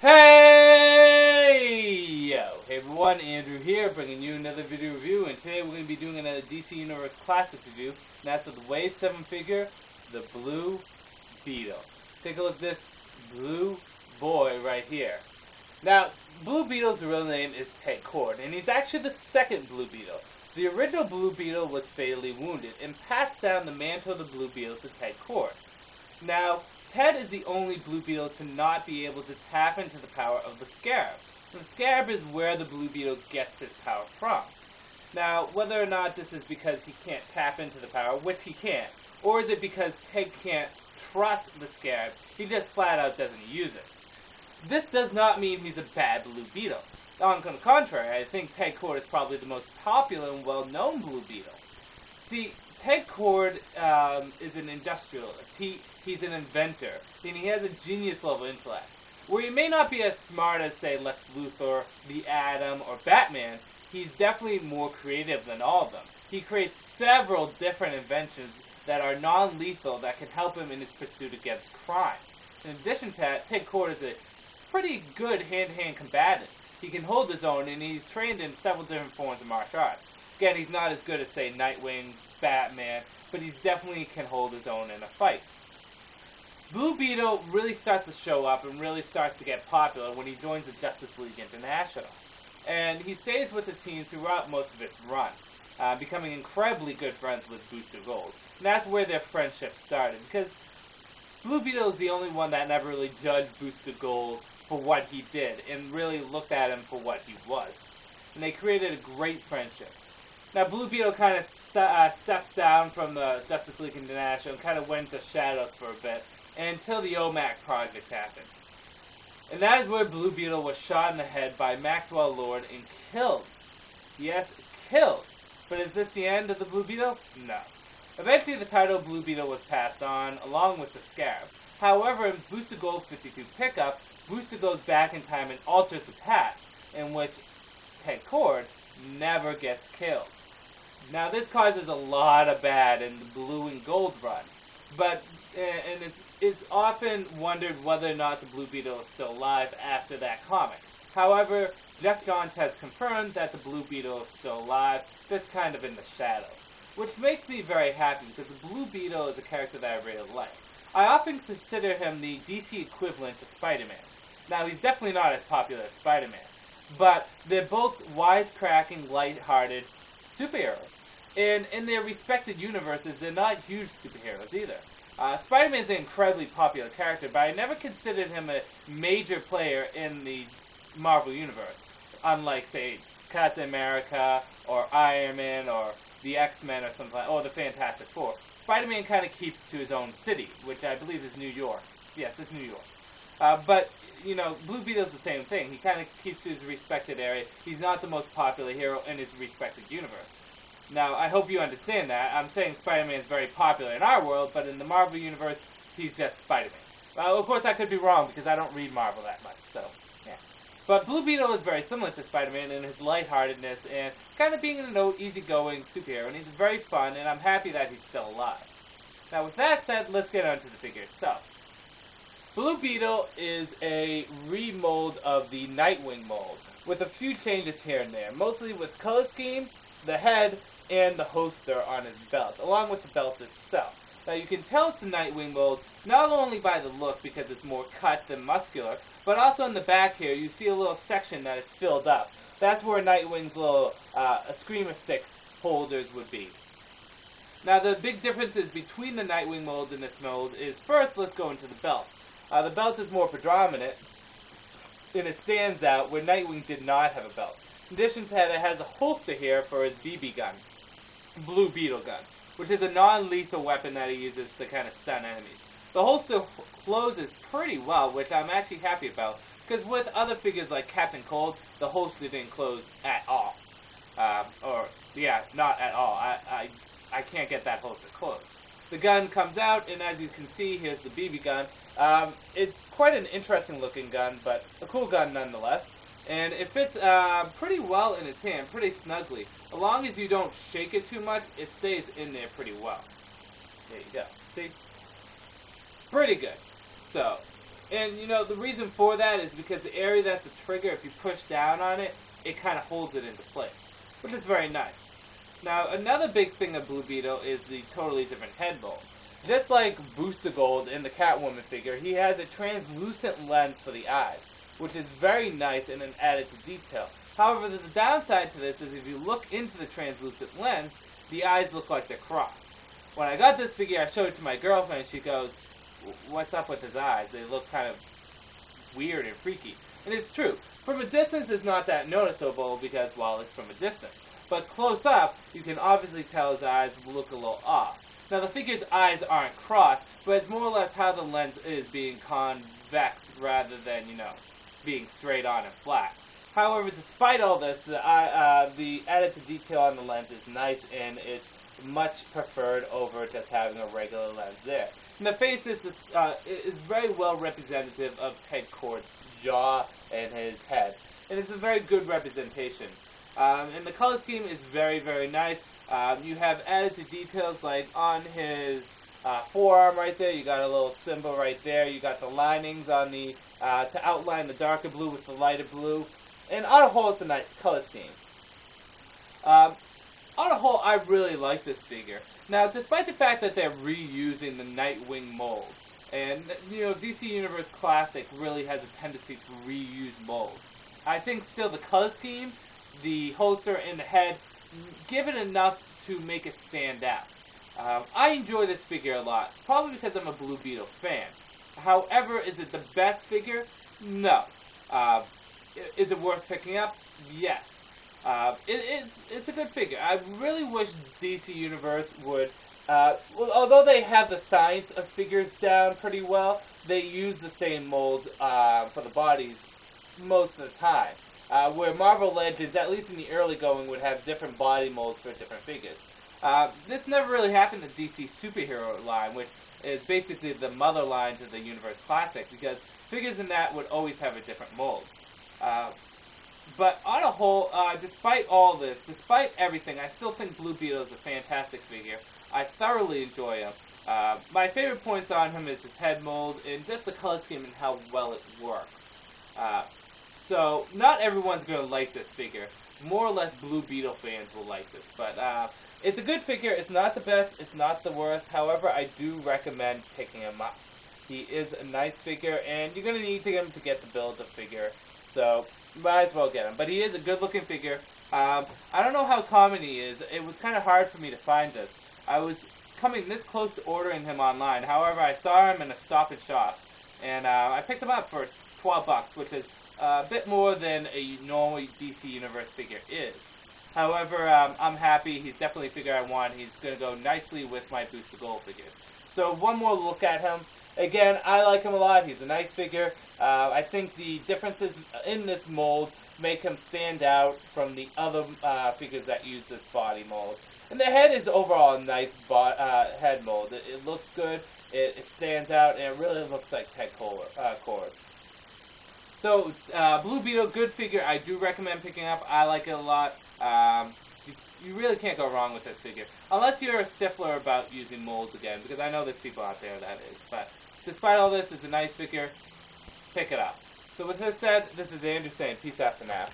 Hey! Yo! Hey everyone, Andrew here, bringing you another video review, and today we're going to be doing another DC Universe Classics review, and that's with the Wave 7 figure, the Blue Beetle. Take a look at this blue boy right here. Now, Blue Beetle's real name is Ted Kord, and he's actually the second Blue Beetle. The original Blue Beetle was fatally wounded, and passed down the mantle of the Blue Beetle to Ted Kord. Now, Ted is the only Blue Beetle to not be able to tap into the power of the Scarab. The Scarab is where the Blue Beetle gets his power from. Now, whether or not this is because he can't tap into the power, which he can't, or is it because Ted can't trust the Scarab, he just flat out doesn't use it. This does not mean he's a bad Blue Beetle. On the contrary, I think Ted Kord is probably the most popular and well-known Blue Beetle. See, Ted Kord is an industrialist. He's an inventor, and he has a genius-level intellect. Where he may not be as smart as, say, Lex Luthor, the Atom, or Batman, he's definitely more creative than all of them. He creates several different inventions that are non-lethal that can help him in his pursuit against crime. In addition to that, Ted Kord is a pretty good hand-to-hand combatant. He can hold his own, and he's trained in several different forms of martial arts. Again, he's not as good as, say, Nightwing, Batman, but he definitely can hold his own in a fight. Blue Beetle really starts to show up and really starts to get popular when he joins the Justice League International. And he stays with the team throughout most of its run, becoming incredibly good friends with Booster Gold. And that's where their friendship started, because Blue Beetle is the only one that never really judged Booster Gold for what he did, and really looked at him for what he was. And they created a great friendship. Now, Blue Beetle kind of steps down from the Justice League International and kind of went to shadows for a bit, until the OMAC project happened. And that is where Blue Beetle was shot in the head by Maxwell Lord and killed. Yes, killed. But is this the end of the Blue Beetle? No. Eventually the title of Blue Beetle was passed on, along with the Scarab. However, in Booster Gold 52 pickup, Booster goes back in time and alters the past, in which Ted Kord never gets killed. Now this causes a lot of bad in the Blue and Gold run, but it's often wondered whether or not the Blue Beetle is still alive after that comic. However, Jeff Johns has confirmed that the Blue Beetle is still alive, just kind of in the shadows, which makes me very happy because the Blue Beetle is a character that I really like. I often consider him the DC equivalent to Spider-Man. Now, he's definitely not as popular as Spider-Man, but they're both wisecracking, light-hearted superheroes. And in their respective universes, they're not huge superheroes either. Spider-Man's an incredibly popular character, but I never considered him a major player in the Marvel Universe, unlike, say, Captain America, or Iron Man, or the X-Men, or something like, or the Fantastic Four. Spider-Man kind of keeps to his own city, which I believe is New York. Yes, it's New York. But, you know, Blue Beetle's the same thing. He kind of keeps to his respected area. He's not the most popular hero in his respected universe. Now, I hope you understand that. I'm saying Spider-Man is very popular in our world, but in the Marvel Universe, he's just Spider-Man. Of course, I could be wrong, because I don't read Marvel that much, so, yeah. But Blue Beetle is very similar to Spider-Man in his lightheartedness and kind of being an easygoing superhero, and he's very fun, and I'm happy that he's still alive. Now, with that said, let's get on to the figure itself. Blue Beetle is a remold of the Nightwing mold, with a few changes here and there, mostly with color scheme, the head, and the holster on his belt, along with the belt itself. Now you can tell it's a Nightwing mold not only by the look because it's more cut than muscular, but also in the back here you see a little section that is filled up. That's where Nightwing's little Screamer Stick holders would be. Now the big differences between the Nightwing mold and this mold is, first let's go into the belt. The belt is more predominant and it stands out where Nightwing did not have a belt. In addition to that, it has a holster here for his BB gun, Blue Beetle gun, which is a non-lethal weapon that he uses to kind of stun enemies. The holster closes pretty well, which I'm actually happy about, because with other figures like Captain Cold, the holster didn't close at all. Not at all. I can't get that holster closed. The gun comes out, and as you can see, here's the BB gun. It's quite an interesting looking gun, but a cool gun nonetheless. And it fits pretty well in its hand, pretty snugly. As long as you don't shake it too much, it stays in there pretty well. There you go. See? Pretty good. So, And, you know, the reason for that is because the area that's the trigger, if you push down on it, it kind of holds it into place, which is very nice. Now, another big thing of Blue Beetle is the totally different head mold. Just like Booster Gold in the Catwoman figure, he has a translucent lens for the eyes, which is very nice and an added to detail. However, there's a downside to this is if you look into the translucent lens, the eyes look like they're crossed. When I got this figure, I showed it to my girlfriend, and she goes, "What's up with his eyes? They look kind of weird and freaky." And it's true. From a distance, it's not that noticeable because, well, it's from a distance. But close up, you can obviously tell his eyes look a little off. Now, the figure's eyes aren't crossed, but it's more or less how the lens is being convex rather than, you know, being straight on and flat. However, despite all this, the added to detail on the lens is nice, and it's much preferred over just having a regular lens there. And the face is very well representative of Ted Kord's jaw and his head, and it's a very good representation. And the color scheme is very, very nice. You have added to details like on his forearm right there. You got a little symbol right there. You got the linings on the to outline the darker blue with the lighter blue. And on a whole, it's a nice color scheme. On a whole, I really like this figure. Now, despite the fact that they're reusing the Nightwing mold, and, you know, DC Universe Classic really has a tendency to reuse molds, I think still the color scheme, the holster, and the head give it enough to make it stand out. I enjoy this figure a lot, probably because I'm a Blue Beetle fan. However, is it the best figure? No. Is it worth picking up? Yes. It's a good figure. I really wish DC Universe would, although they have the science of figures down pretty well, they use the same molds for the bodies most of the time. Where Marvel Legends, at least in the early going, would have different body molds for different figures. This never really happened to DC Superhero line, which is basically the mother line to the Universe Classic, because figures in that would always have a different mold. But on a whole, despite all this, despite everything, I still think Blue Beetle is a fantastic figure. I thoroughly enjoy him. My favorite points on him is his head mold and just the color scheme and how well it works. So, not everyone's going to like this figure. More or less Blue Beetle fans will like this. But it's a good figure. It's not the best. It's not the worst. However, I do recommend picking him up. He is a nice figure, and you're going to need him to get the Build-A figure. So, might as well get him. But he is a good-looking figure. I don't know how common he is. It was kind of hard for me to find this. I was coming this close to ordering him online. However, I saw him in a Stop and Shop, and I picked him up for $12, which is a bit more than a normal DC Universe figure is. However, I'm happy. He's definitely a figure I want. He's going to go nicely with my Booster Gold figure. So one more look at him. Again, I like him a lot. He's a nice figure. I think the differences in this mold make him stand out from the other figures that use this body mold. And the head is overall a nice head mold. It looks good. It stands out, and it really looks like Ted Kord. So, Blue Beetle, good figure. I do recommend picking up. I like it a lot. You really can't go wrong with this figure. Unless you're a stickler about using molds again, because I know there's people out there that is. But despite all this, it's a nice figure. Pick it up. So with this said, this is Andrew saying peace out for now.